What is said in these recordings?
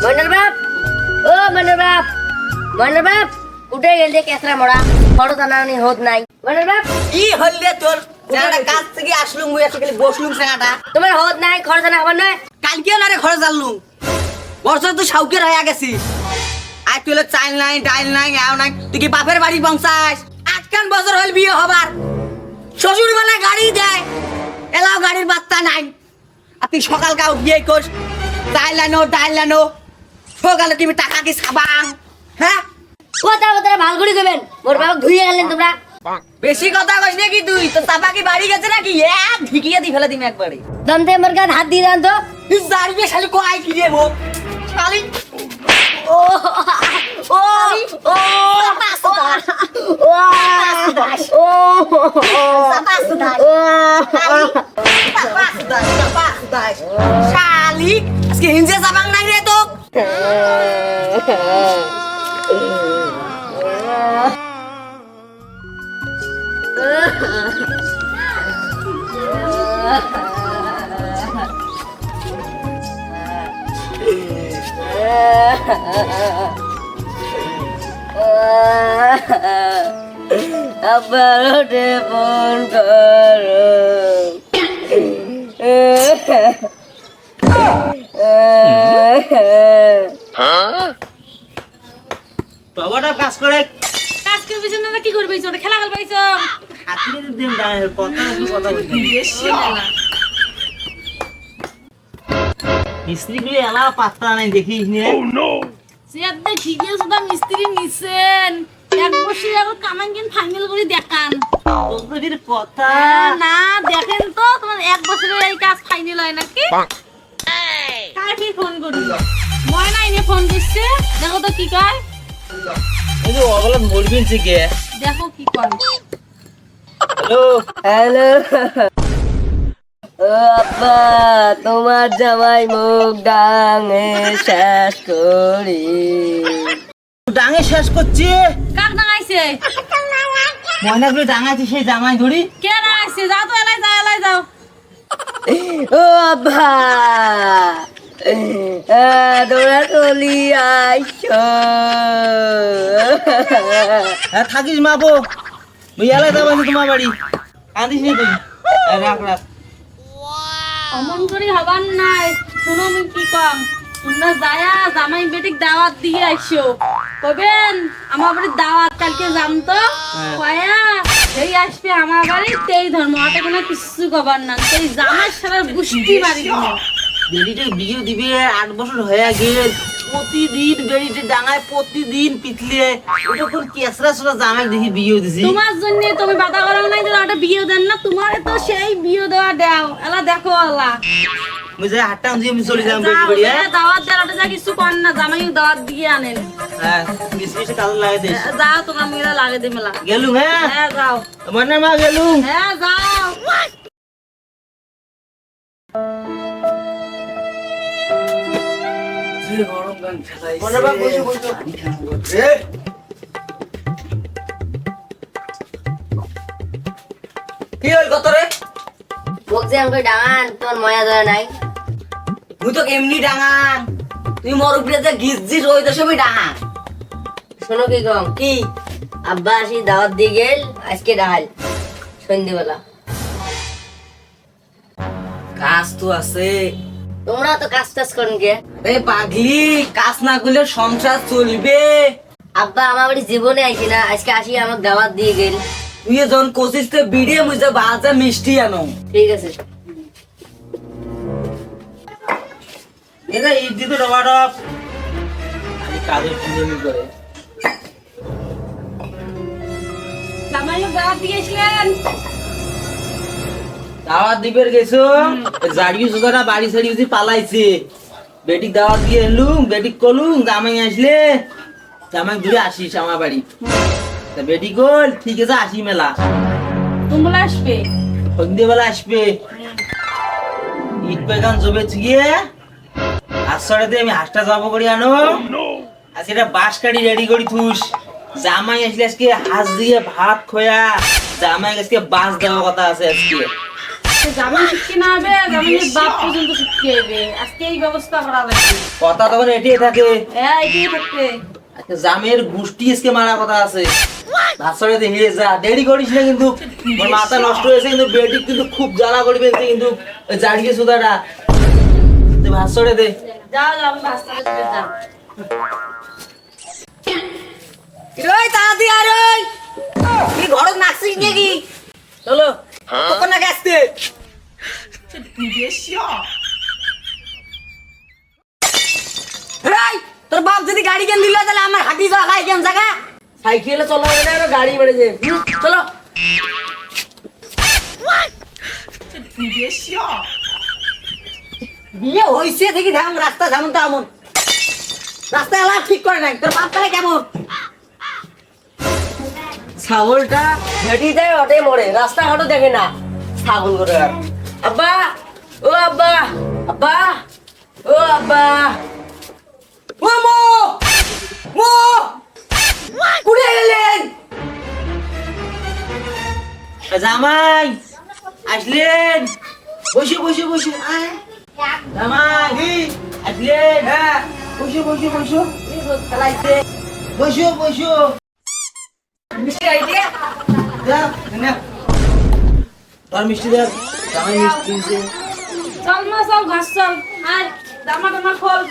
মইনার বাপ, ও মইনার বাপ, মইনার বাপ, উঠে গেলে কেসরা মরা, ফটো টানানি হোত নাই। মইনার বাপ, কি হইলে তোর যারা কাছ থেকে আসলুম মুই আজকে খালি বসলুম সাঙ্গাটা তোমার হোত নাই, খরচ টানা খবর নাই। কালকে না রে ঘরে জানলুম বছর তো শাউকের হয়ে গেছিস আজ তুই চাইল নাই ডাইল নাই এও নাই তুই কি বাপের বাড়ি বংশাস আজকান বছর হল বিয়ে হবার শ্বশুর বেলা গাড়ি দেয় এলাও গাড়ির বার্তা নাই আর তুই সকাল কাউ বিয়ে কর চাইল আনো ডাইল আনো সকালে তুমি টাকা কি খাবাং হ্যাঁ কথা কথা ভাল করে কইবেন, মোর বাবা ধুইয়ে গেলেন তোমরা। বেশি কথা কইস নাকি তুই তো চাপা কি বাড়ি গেছে নাকি এক ঢিকিয়ে দি ফেলে দিম একবারে দমতে মোর গায়ে হাত দিয়ে দেন তো। তুই জানবি শালি কোয়াই কি রে মো শালি ও ও ও শালি আজকে হিংসে যাবাং নাই রে তো আবার ফোন করো। বাবাটা কাজ করে কাজ করবি না কি করবি ওটা খেলা খেলবাইছ হাতিয়ে দিন দাঁড়ায় কথা একটু কথা বলছি মিস্ত্রিগুলো এলা পাত্তা নাই দেখিস নে সে একদম ঠিকই আছে তো মিস্ত্রি নিছেন এক বছর আগে কামাঙ্গিন ফাইনাল করে দেখান তোদের কথা না দেখেন তো তোমার এক বছরের এই কাজ ফাইনাল হয় নাকি কার কি ফোন করবি ময়না এনে ফোন দিচ্ছে দেখো তো কি কয় এই যে ওগুলো বলবিন শিখে দেখো কি কয় হ্যালো হ্যালো, ও আব্বা, তোমার জামাই মুখ ডাঙে শেষ করি। ডাঙে শেষ করছি কাক ডাঙাইছে ময়নাগুলো ডাঙাইছে সেই জামাই ধরি কে ডাঙাইছে যাও তো এলাই যাও ও আব্বা, তোমরা চলি আইছো। হ্যাঁ থাকিস মাপো মুই এলাই যাবানি তোমার বাড়ি কাঁদিস নি তুই রাখ রাখ অমন করে হবার নাই শুনো আমি কি কম তোমরা যায়া জামাই বেটিক দাওয়াত দিয়ে আইসো কবেন আমার বাড়ির দাওয়াত কালকে জানতো কয়া এই আসবে আমার বাড়ি তেই ধর্ম ওটা কোনো কিছু কবার না সেই জামাই সারা গুষ্টি বাড়ি বেড়িতে বিয়ে দিবে 8 বছর হয়ে গেল প্রতিদিন বেড়িতে ডাঙায় প্রতিদিন পিছলে ওটা কোন কেসরা সরা জামাই দেখি বিয়ে দিছি তোমার জন্য তুমি বাধা করাও নাই যে ওটা বিয়ে দেন না তোমারে তো সেই বিয়ে দেওয়া দাও এলা দেখো এলা মুই যে হাটটা দিয়ে আমি চলে যাম বেড়ি বেড়ি দাওয়াত দেওয়া ওটা যা কিছু কর না জামাই দাওয়াত দিয়ে আনেন হ্যাঁ বেশি বেশি কাজ লাগে দিস যাও তোমার মেয়েরা লাগে দে মেলা গেলু হ্যাঁ হ্যাঁ যাও মনে মা গেলু হ্যাঁ যাও কি হল কত রে বলছি আমাকে ডাঙান, তোমার ময়া ধরে নাই। মুই তো এমনি ডাঙাং তুই মোর উপরে যে গিজজিস ওই তো সবই ডাঙাং শোনো কি কম, কি আব্বা আসি দাওয়াত দিয়ে গেল আজকে ডাল সন্ধ্যেবেলা। কাজ তো আছে তোমরা তো কাজ টাজ করেন কে? এ পাগলি কাজ না করলে সংসার চলবে আব্বা আমার বাড়ি জীবনে আইছি না, আজকে আসি আমাকে দাওয়াত দিয়ে গেল। তুই যখন কোচিস তে বিড়ে মুঝে বাজা মিষ্টি আনো ঠিক আছে। এটা এই দিকে টমাটো আমি কাজের চিন্তা করে জামাই দাওয়াত দিয়েছিলেন দাওয়াত দিবের গেছো জাড়ি সুদারা বাড়ি ছাড়ি উঠি পালাইছে বেটিক দাওয়াত দিয়ে এলুম বেটিক কলুম জামাই আসলে জামাই ঘুরে আসিস আমার বাড়ি তা বেটি কল ঠিক আছে আসি মেলা তোমরা আসবে সন্ধ্যেবেলা আসবে ইট পেগান জবে গিয়ে আসড়াতে আমি হাঁসটা যাবো করি আনো আজকে এটা বাঁশ কাটি রেডি করি থুস জামাই আসলে আজকে হাঁস দিয়ে ভাত খোয়া জামাই আজকে বাঁশ দেওয়ার কথা আছে আজকে আজকে জামাই শিখতে না হবে, জামাইয়ের বাপ পর্যন্ত শিখতে হবে। আজকে এই ব্যবস্থা করা লাগবে। কথা তখন এটিয়ে থাকে। হ্যাঁ, এটাই থাকবে। আজকে জামের গুষ্টি আজকে মারা কথা আছে। ভাতসরে দিয়ে যা, দেরি করিস না কিন্তু। আমার মাথা নষ্ট হয়েছে কিন্তু বেটি কিন্তু খুব জ্বালা করবে কিন্তু ওই জাড়িয়ে সুদাটা তুই ভাতসরে দে। যাও যাও, আমি ভাস্তা দিতে যাও। রই তাড়াতাড়ি আর ওই কি ঘরত নাচছিস নাকি? চলো কখন না আসতে রাই তোর বাপ যদি গাড়ি কেন দিল তাহলে আমার হাতি যাওয়া খাই কেন জায়গা? সাইকেলে চলা হবে না, আরো গাড়ি বেড়েছে। চলো বিয়ে হইছে থেকে ধাম রাস্তা যেমন তেমন রাস্তা এলা ঠিক করে নাই তোর বাপ তাহলে কেমন? ছাগলটা হেঁটি যায় ওটাই মরে, রাস্তাঘাটও দেখে না ছাগল করে। আর আব্বা, ও আব্বা, আব্বা, ও আব্বা, ও মো মো কুড়ে গেলেন? জামাই আসলেন, বসে বসে বসে আয়। জামাই আসলেন, হ্যাঁ বসো বসো বসো খেলাইছে বসো বসো। মিষ্টি আইছে যাও, নে। তোর মিষ্টি দেখ, জামাই মিষ্টি দিছে। চল মা, চল ঘাস চল। আয়, জামা টামা খোল।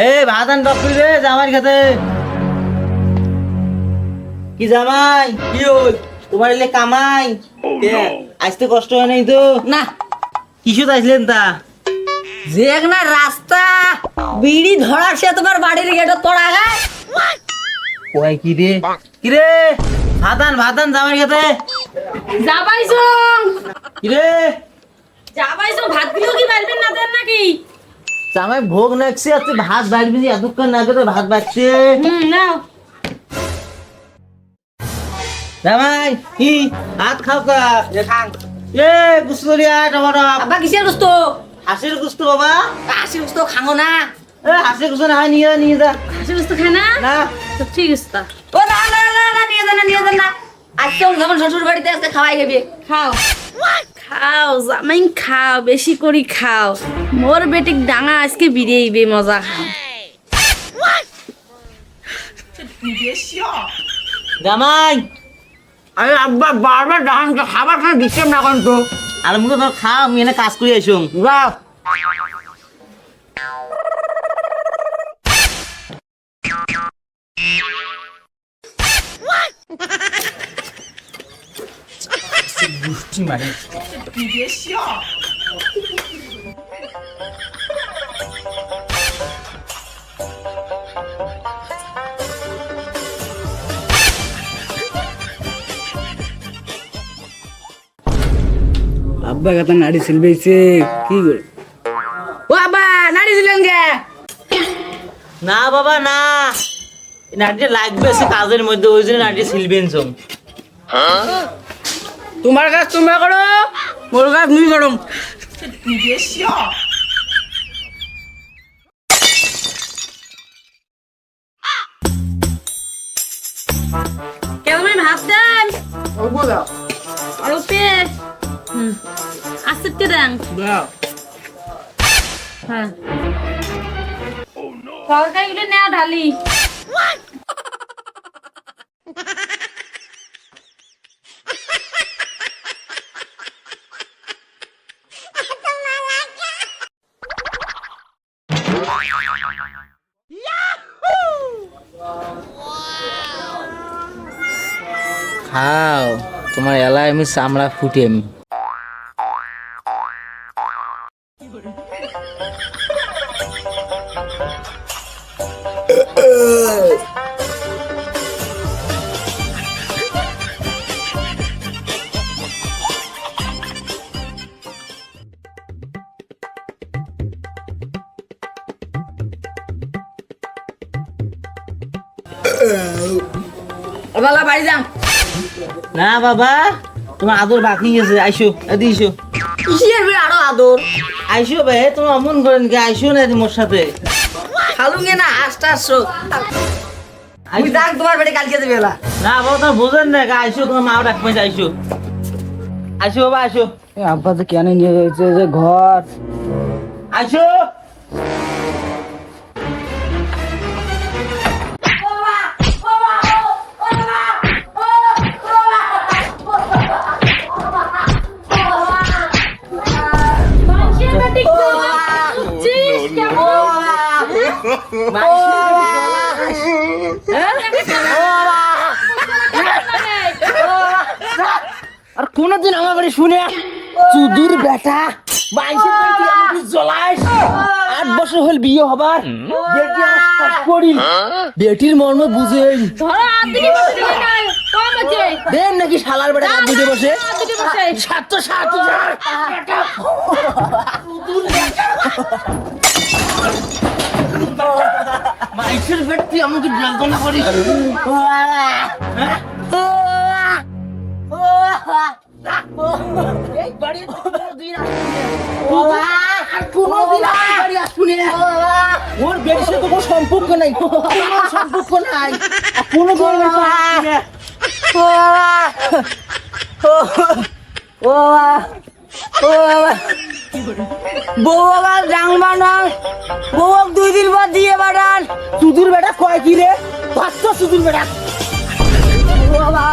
এই ভাতান টপি রে জামাই খেতে। কি জামাই কি হল তোমার এলে কামাই? আসতে কষ্ট হয় নাই তো? না কিসু আসলেন তা? যে না রাস্তা বিড়ি ধরার সে তোমার বাড়ির গেটে তোড়া গায় কয় কি রে কি রে? ভাতান ভাতান জামাই খেতে। যাবাইছং, কি রে যাবাইছং, ভাত গুলো কি পারবেন না দেন নাকি? জামাই ভোগ নাকছে আজকে ভাত বাড়বি এতক্ষণ না করে ভাত বাড়ছে। নাও। জামাই কি ভাত খাও কা? খান এ গুস্তরি আ টমাটো আব্বা কিসের গুস্ত? হাসির গুস্ত বাবা। হাসি গুস্ত খাঙো না? এ হাসির গুস্ত না নিয়ে নিয়ে যা হাসি বস্তু খায় না? না। তো ঠিক আছে তা। ও না না না না নিয়ে যান না নিয়ে যান না আজকে যখন শ্বশুর বাড়িতে আজকে খাওয়াই যাবে খাও খাও জামাই খাও, বেশি করে খাও। মোর বেটিক ডাঙা আজকে বিরিয়াইবে, মজা খাও। জামাই আরে আব্বা বারবার ডাহানকে খাবার খান ডিস্টার্ব না করেন তো আর মুখে তোর খা আমি এনে কাজ করে আইসুম। যাও গুষ্টি মারি আব্বা কথা নাড়ি সিলবেছে কি করে? ও আব্বা নাড়ি দিলেন গে? না বাবা না, এই নাটিটা লাগবে সে কাজের মধ্যে, ওই জন্য নাটি সিলবেন সব। তোমার কাজ তোমরা করো, মোর কাজ মুই করম। কেমন ভাত দেন? আর পেট আসতে দেন। হ্যাঁ, তরকারিগুলো নেওয়া ঢালি। খাও, তোমার এলায় আমি চামড়া ফুটে আমি। বালা বাড়ি যাম। না বাবা, তোমার আদর বাকি গেছে, আইসো এদি আইসো কিসের বে আরো আদর? আইসো ভাই, তোমার অমন করেন কি? আইসো না এদি মোর সাথে। খালুঙ্গে না হাসটা আসছো আমি ডাক তোমার বাড়ি কালকে যাবে এলা। না বাবা তোমার বোঝেন না, আইসো তোমার মা ডাকবে, আইসো আইসো বাবা আইসো। আব্বা যে কেন নিয়ে গেছে যে ঘর আসো মানুষের বেটিক চিস কেমন আর কোনদিন আমার বাড়ি শুনে চুদির বেটা বাইশের বাড়িতে আমাকে জ্বলাইস 8 বছর হল বিয়ে হবার বেটি আমার সব করি বেটির মর্ম বুঝেই ধরো আদিকে বসে নাই কম আছে দেন নাকি শালার বেটা দুধে বসে আদিকে বসে সাত মাইসের বেট তুই আমাকে যন্ত্রণা করিস এই বাড়ি কোনদিন আসবি না ওর বেটির সাথে কোনো সম্পর্ক নাই কোনো সম্পর্ক নাই কোনো ধরনের সম্পর্ক নাই বউ আবার জাংবা না বউ 2 দিন পর দিয়ে বাড়ান সুদূর বেটা কয় কি রে 500 সুদূর বেটা বাবা